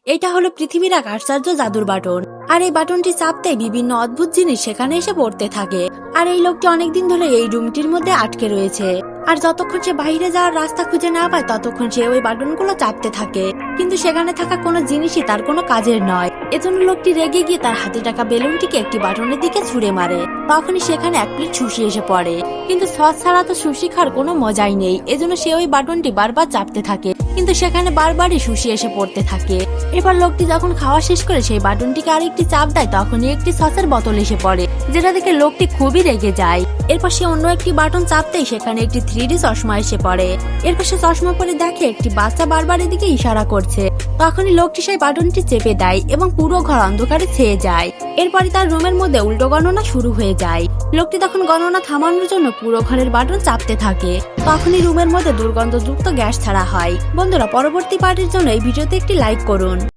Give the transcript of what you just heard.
এটা হলো পৃথিবীর এক আশ্চর্য জাদুর বাটন। আর এই বাটনটি চাপতে বিভিন্ন অদ্ভুত জিনিস সেখানে এসে পড়তে থাকে। আর এই লোকটি অনেকদিন ধরে এই রুমটির মধ্যে আটকে রয়েছে। আর যতক্ষণ সে বাইরে যাওয়ার রাস্তা খুঁজে না পায় ততক্ষণ সে ওই বাটনগুলো চাপতে থাকে, কিন্তু সেখানে থাকা কোনো জিনিসই তার কোনো কাজের নয়। এজন্য লোকটি রেগে গিয়ে তার হাতে থাকা বেলুনটিকে একটি বাটনের দিকে ছুঁড়ে মারে। তখনই সেখানে এক প্লেট সুশি এসে পড়ে, কিন্তু সস ছাড়া তো সুশি খাওয়ার কোনো মজাই নেই। এজন্য সে ওই বাটনটি বারবার চাপতে থাকে, কিন্তু সেখানে বারবারই সুশি এসে পড়তে থাকে। এবার লোকটি যখন খাওয়া শেষ করে সেই বাটনটিকে আরেকটি চাপ দেয়, তখনই একটি সসের বোতল এসে পড়ে, যেটা দেখে লোকটি খুবই রেগে যায়। এরপর সে অন্য একটি বাটন চাপতেই সেখানে একটি 3D চশমা এসে পড়ে। এরপর সে চশমা পরে দেখে একটি বাচ্চা বারবার এদিকে ইশারা করছে। তখনই লোকটি সেই বাটনটি চেপে দেয় এবং পুরো ঘর অন্ধকারে ছেয়ে যায়। এরপরই তার রুমের মধ্যে উল্টো গণনা শুরু হয়ে যায়। লোকটি তখন গণনা থামানোর জন্য পুরো ঘরের বাটন চাপতে থাকে। তখনই রুমের মধ্যে দুর্গন্ধযুক্ত গ্যাস ছাড়া হয়। বন্ধুরা, পরবর্তী পার্টির জন্য এই ভিডিওতে একটি লাইক করুন।